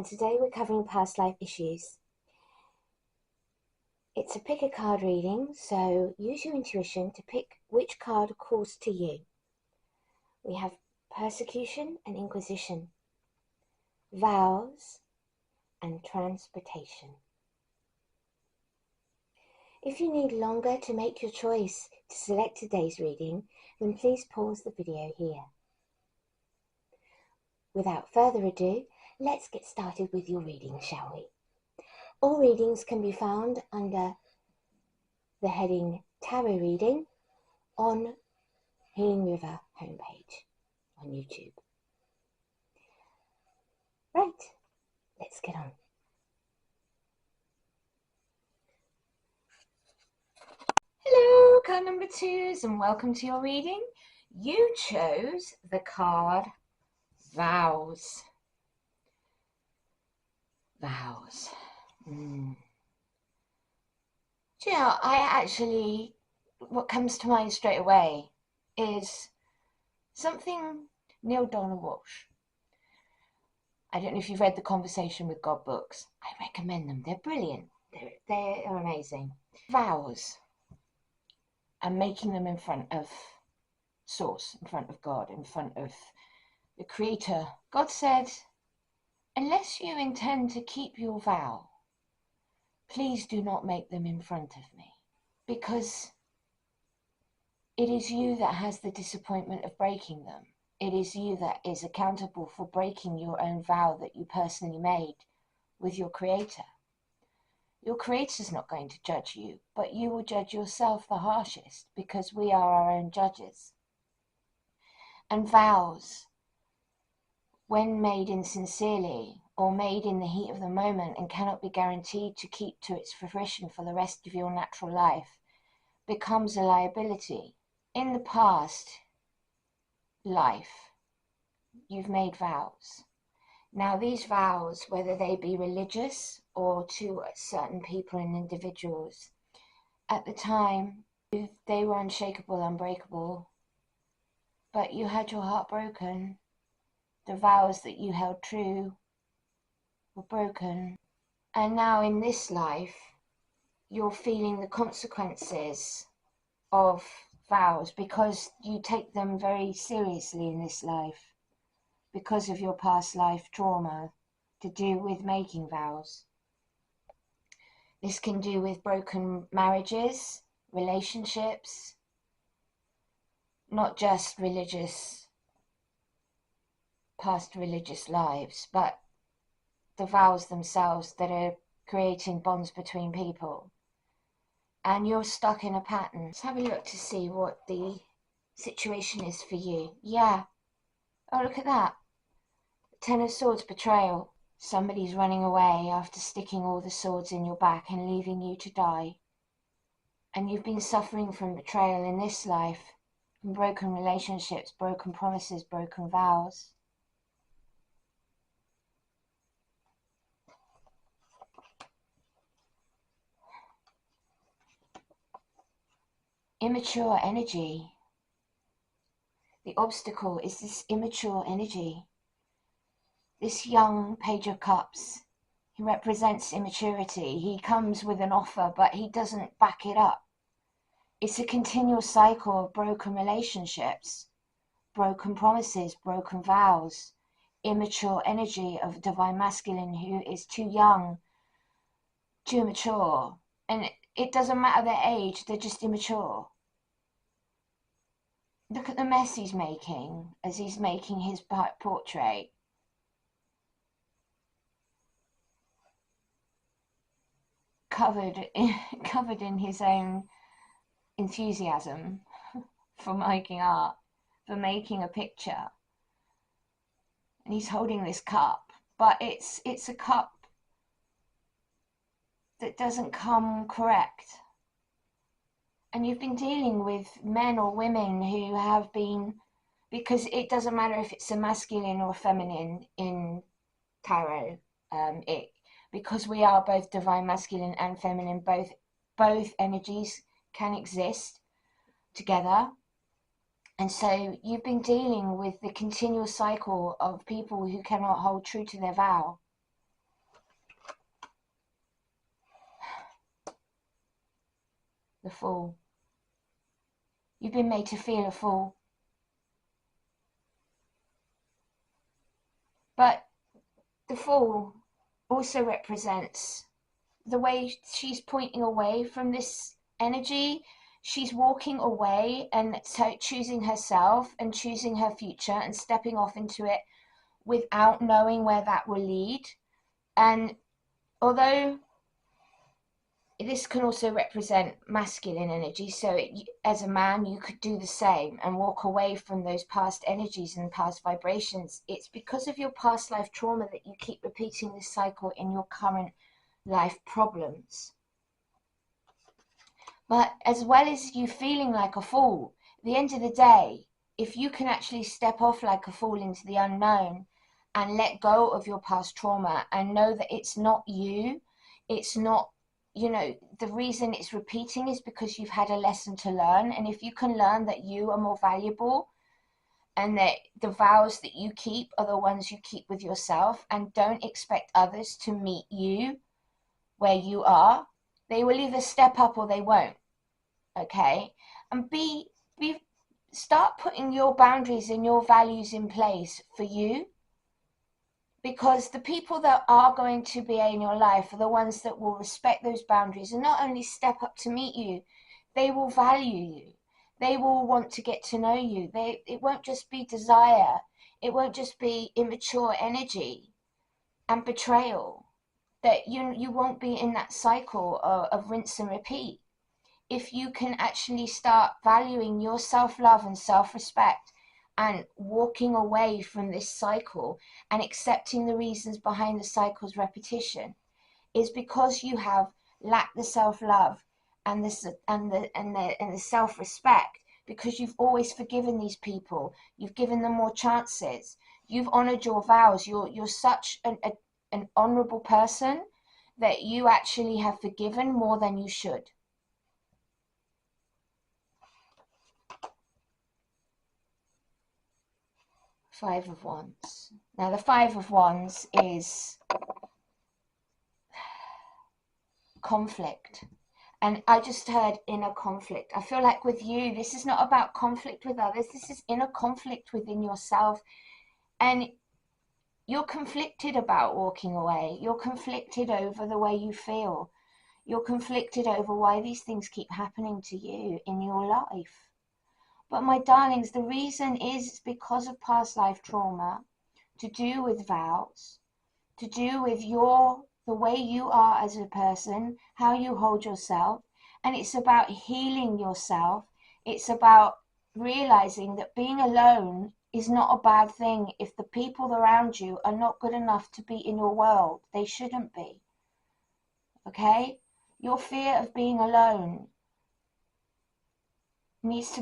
today we're covering past life issues. It's a pick a card reading, so use your intuition to pick which card calls to you. We have persecution and inquisition, vows, and transportation. If you need longer to make your choice to select today's reading, then please pause the video here. Without further ado, let's get started with your reading, shall we? All readings can be found under the heading Tarot Reading on Healing River homepage on YouTube. Right, let's get on. Hello, card number 2s, and welcome to your reading. You chose the card Vows. Vows. What comes to mind straight away is something Neil Donald Walsh. I don't know if you've read the Conversation with God books. I recommend them. They're brilliant. They're amazing. Vows. And making them in front of Source, in front of God, in front of the Creator. God said, unless you intend to keep your vow, please do not make them in front of me, because it is you that has the disappointment of breaking them. It is you that is accountable for breaking your own vow that you personally made with your Creator. Your Creator's not going to judge you, but you will judge yourself the harshest, because we are our own judges. And vows, when made insincerely or made in the heat of the moment and cannot be guaranteed to keep to its fruition for the rest of your natural life, becomes a liability. In the past life, you've made vows. Now these vows, whether they be religious or to certain people and individuals, at the time they were unshakable, unbreakable, but you had your heart broken. The vows that you held true were broken. And now in this life, you're feeling the consequences of vows because you take them very seriously in this life because of your past life trauma to do with making vows. This can do with broken marriages, relationships, not just past religious lives, but the vows themselves that are creating bonds between people. And you're stuck in a pattern. Let's have a look to see what the situation is for you. Yeah. Oh, look at that. Ten of Swords, betrayal. Somebody's running away after sticking all the swords in your back and leaving you to die. And you've been suffering from betrayal in this life, from broken relationships, broken promises, broken vows. Immature energy. The obstacle is this immature energy. This young Page of Cups, he represents immaturity. He comes with an offer, but he doesn't back it up. It's a continual cycle of broken relationships, broken promises, broken vows, immature energy of divine masculine who is too young, too immature. And it doesn't matter their age, they're just immature. Look at the mess he's making as he's making his portrait. Covered in his own enthusiasm for making art, for making a picture. And he's holding this cup, but it's a cup that doesn't come correct. And you've been dealing with men or women who have been, because it doesn't matter if it's a masculine or feminine in tarot, because we are both divine masculine and feminine, both energies can exist together. And so you've been dealing with the continual cycle of people who cannot hold true to their vow. the Fool. You've been made to feel a fool. But the Fool also represents the way she's pointing away from this energy. She's walking away and so choosing herself and choosing her future and stepping off into it without knowing where that will lead. And although this can also represent masculine energy, so as a man you could do the same and walk away from those past energies and past vibrations. It's because of your past life trauma that you keep repeating this cycle in your current life problems. But as well as you feeling like a fool, at the end of the day, if you can actually step off like a fool into the unknown and let go of your past trauma and know that it's not you, it's not, you know, the reason it's repeating is because you've had a lesson to learn. And if you can learn that you are more valuable and that the vows that you keep are the ones you keep with yourself, and don't expect others to meet you where you are, they will either step up or they won't. Okay? And start putting your boundaries and your values in place for you, because the people that are going to be in your life are the ones that will respect those boundaries and not only step up to meet you, they will value you. They will want to get to know you. It won't just be desire. It won't just be immature energy and betrayal. That you won't be in that cycle of rinse and repeat. If you can actually start valuing your self-love and self-respect and walking away from this cycle and accepting the reasons behind the cycle's repetition, is because you have lacked the self-love and the self-respect, because you've always forgiven these people, you've given them more chances, you've honored your vows, you're such an honorable person that you actually have forgiven more than you should. Five of Wands. Now the Five of Wands is conflict. And I just heard inner conflict. I feel like with you, this is not about conflict with others. This is inner conflict within yourself. And you're conflicted about walking away. You're conflicted over the way you feel. You're conflicted over why these things keep happening to you in your life. But my darlings, the reason is because of past life trauma, to do with vows, to do with the way you are as a person, how you hold yourself. And it's about healing yourself. It's about realizing that being alone is not a bad thing if the people around you are not good enough to be in your world. They shouldn't be. Okay? Your fear of being alone needs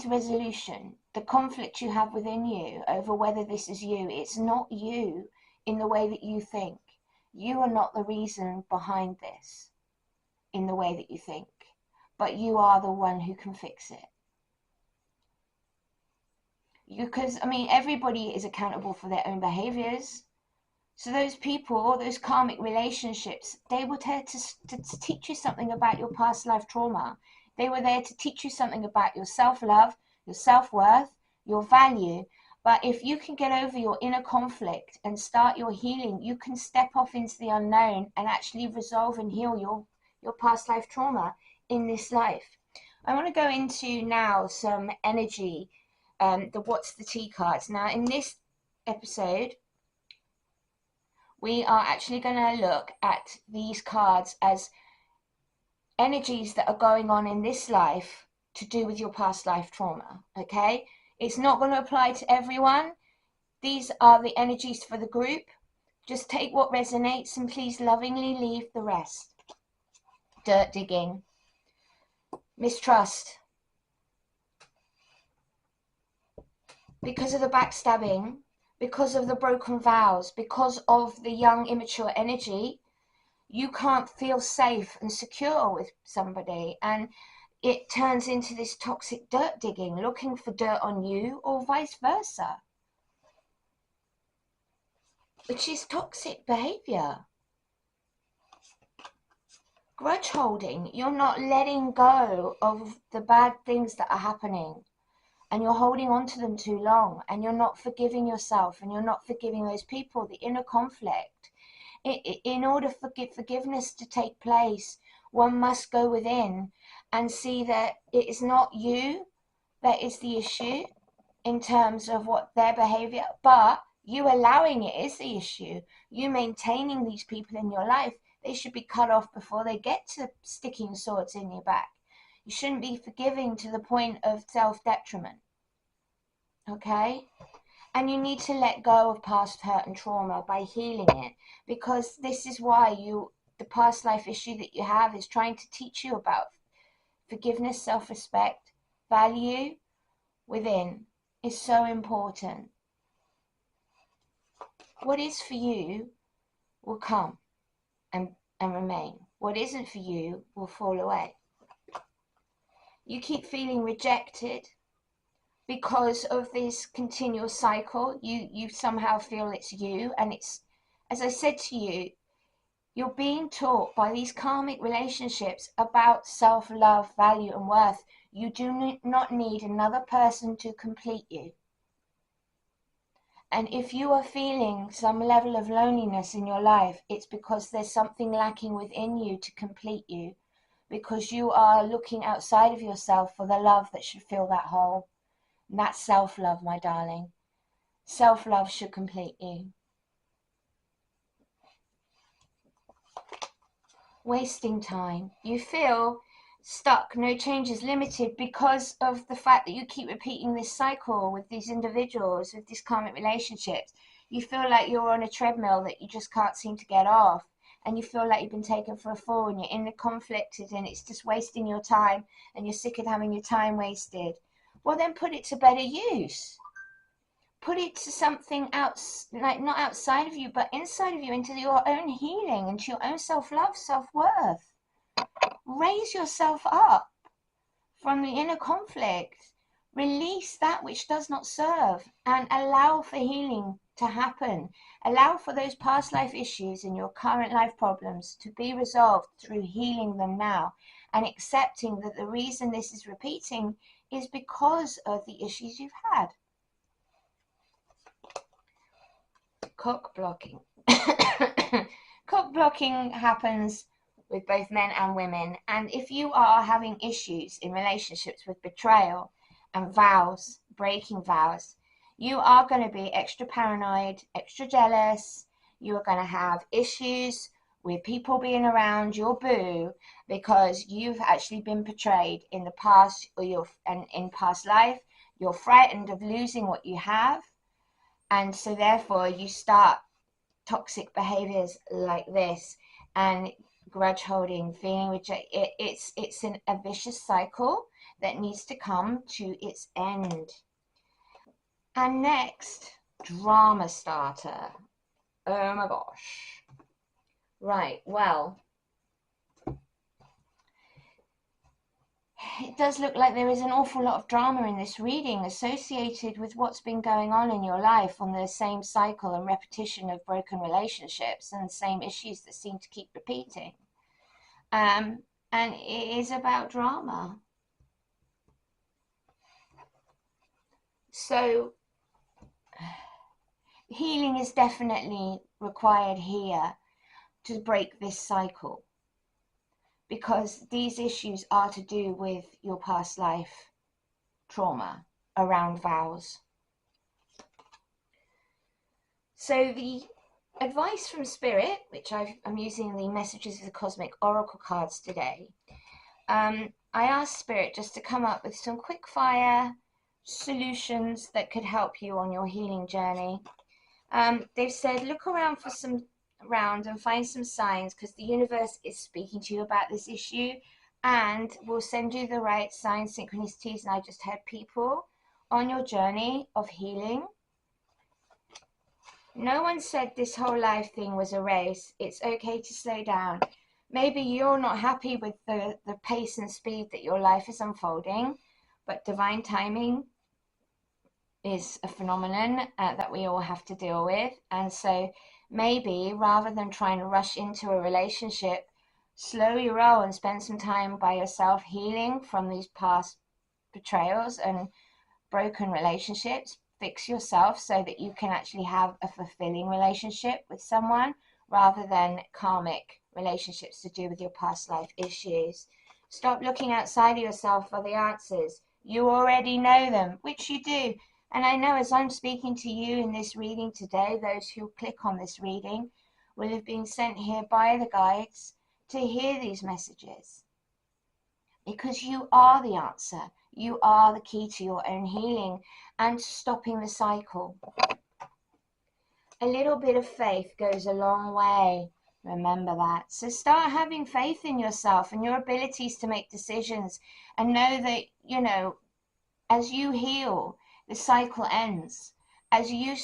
resolution. The conflict you have within you over whether this is you, it's not you in the way that you think. You are not the reason behind this in the way that you think, but you are the one who can fix it. Because, I mean, everybody is accountable for their own behaviors. So those people, those karmic relationships, they were there to teach you something about your past life trauma. They were there to teach you something about your self-love, your self-worth, your value. But if you can get over your inner conflict and start your healing, you can step off into the unknown and actually resolve and heal your past life trauma in this life. I want to go into now some energy, the What's the Tea cards. Now, in this episode, we are actually going to look at these cards as energies that are going on in this life to do with your past life trauma. Okay, it's not going to apply to everyone. These are the energies for the group. Just take what resonates and please lovingly leave the rest. Dirt digging, mistrust, because of the backstabbing, because of the broken vows, because of the young immature energy. You can't feel safe and secure with somebody, and it turns into this toxic dirt digging, looking for dirt on you, or vice versa, which is toxic behavior. grudge holding. You're not letting go of the bad things that are happening, and you're holding on to them too long, and you're not forgiving yourself, and you're not forgiving those people, the inner conflict. In order for forgiveness to take place, one must go within and see that it is not you that is the issue in terms of what their behavior, but you allowing it is the issue. You maintaining these people in your life, they should be cut off before they get to sticking swords in your back. You shouldn't be forgiving to the point of self-detriment. Okay? And you need to let go of past hurt and trauma by healing it, because this is why the past life issue that you have is trying to teach you about forgiveness, self-respect, value within is so important. What is for you will come and remain. What isn't for you will fall away. You keep feeling rejected because of this continual cycle. You somehow feel it's you, and it's, as I said to you, you're being taught by these karmic relationships about self-love, value and worth. You do not need another person to complete you. And if you are feeling some level of loneliness in your life, it's because there's something lacking within you to complete you, because you are looking outside of yourself for the love that should fill that hole. And that's self-love, my darling. Self-love should complete you. Wasting time. You feel stuck, no changes, limited, because of the fact that you keep repeating this cycle with these individuals, with these karmic relationships. You feel like you're on a treadmill that you just can't seem to get off, and you feel like you've been taken for a fall, and you're in the conflicted, and it's just wasting your time, and you're sick of having your time wasted. Well, then put it to better use. Put it to something like not outside of you, but inside of you, into your own healing, into your own self-love, self-worth. Raise yourself up from the inner conflict. Release that which does not serve, and allow for healing to happen. Allow for those past life issues and your current life problems to be resolved through healing them now, and accepting that the reason this is repeating is because of the issues you've had. Cock blocking. Cock blocking happens with both men and women, and if you are having issues in relationships with betrayal and vows, breaking vows, you are going to be extra paranoid, extra jealous. You are going to have issues with people being around your boo because you've actually been betrayed in the past, or in past life. You're frightened of losing what you have, and so therefore you start toxic behaviors like this, and grudge holding, feeling rejected. It's a vicious cycle that needs to come to its end. And next, drama starter. Oh my gosh. Right, well, it does look like there is an awful lot of drama in this reading associated with what's been going on in your life, on the same cycle and repetition of broken relationships and the same issues that seem to keep repeating. And it is about drama. So healing is definitely required here to break this cycle, because these issues are to do with your past life trauma around vows. So the advice from Spirit, which I'm using the Messages of the Cosmic Oracle cards today, I asked Spirit just to come up with some quick fire solutions that could help you on your healing journey. They've said look around and find some signs, because the universe is speaking to you about this issue, and will send you the right signs, synchronicities, and I just had people on your journey of healing. No one said this whole life thing was a race. It's okay to slow down. Maybe you're not happy with the pace and speed that your life is unfolding, but divine timing is a phenomenon that we all have to deal with. And so maybe rather than trying to rush into a relationship, slow your roll and spend some time by yourself healing from these past betrayals and broken relationships. Fix yourself so that you can actually have a fulfilling relationship with someone rather than karmic relationships to do with your past life issues. Stop looking outside of yourself for the answers. You already know them, which you do. And I know as I'm speaking to you in this reading today, those who click on this reading will have been sent here by the guides to hear these messages. Because you are the answer. You are the key to your own healing and stopping the cycle. A little bit of faith goes a long way. Remember that. So start having faith in yourself and your abilities to make decisions, and know that, as you heal, the cycle ends. As you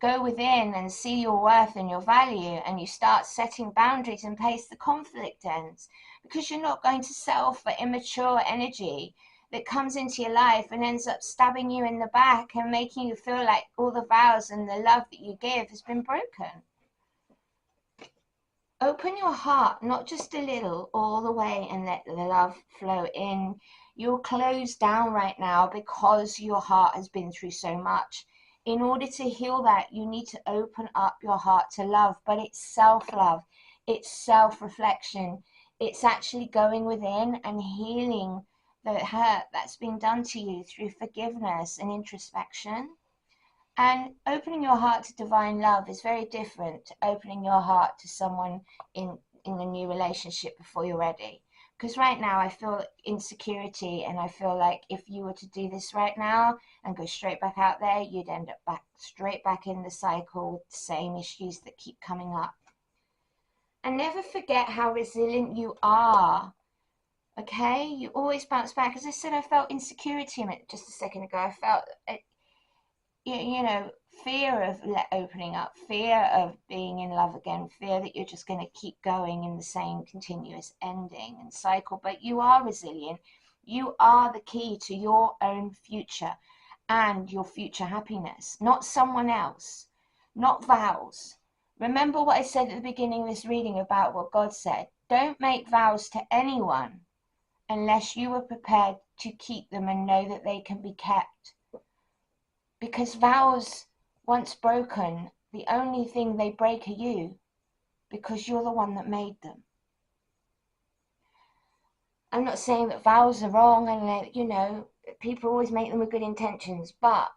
go within and see your worth and your value, and you start setting boundaries in place, the conflict ends, because you're not going to settle for immature energy that comes into your life and ends up stabbing you in the back and making you feel like all the vows and the love that you give has been broken. Open your heart, not just a little, all the way, and let the love flow in. You're closed down right now because your heart has been through so much. In order to heal that, you need to open up your heart to love, but it's self-love, it's self-reflection. It's actually going within and healing the hurt that's been done to you through forgiveness and introspection. And opening your heart to divine love is very different to opening your heart to someone in a new relationship before you're ready. Because right now I feel insecurity, and I feel like if you were to do this right now and go straight back out there, you'd end up straight back in the cycle with the same issues that keep coming up. And never forget how resilient you are. Okay? You always bounce back. As I said, I felt insecurity just a second ago. I felt fear of opening up, fear of being in love again, fear that you're just going to keep going in the same continuous ending and cycle. But you are resilient. You are the key to your own future and your future happiness, not someone else, not vows. Remember what I said at the beginning of this reading about what God said. Don't make vows to anyone unless you are prepared to keep them and know that they can be kept. Because vows, once broken, the only thing they break are you, because you're the one that made them. I'm not saying that vows are wrong and that, people always make them with good intentions, but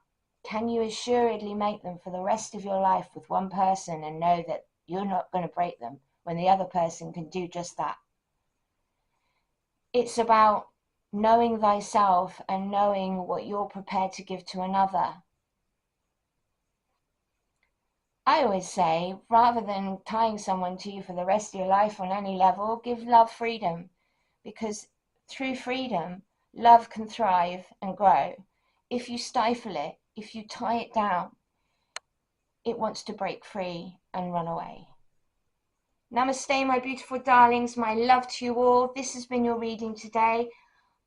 can you assuredly make them for the rest of your life with one person and know that you're not going to break them when the other person can do just that? It's about knowing thyself and knowing what you're prepared to give to another. I always say, rather than tying someone to you for the rest of your life on any level, give love freedom. Because through freedom, love can thrive and grow. If you stifle it, if you tie it down, it wants to break free and run away. Namaste, my beautiful darlings. My love to you all. This has been your reading today.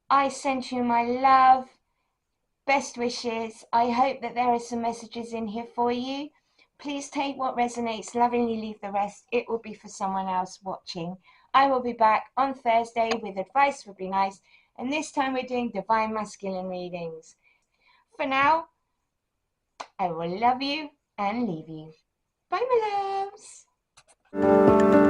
I send you my love, best wishes. I hope that there are some messages in here for you. Please take what resonates, lovingly leave the rest. It will be for someone else watching. I will be back on Thursday with Advice Would Be Nice, and this time we're doing Divine Masculine readings. For now, I will love you and leave you. Bye, my loves.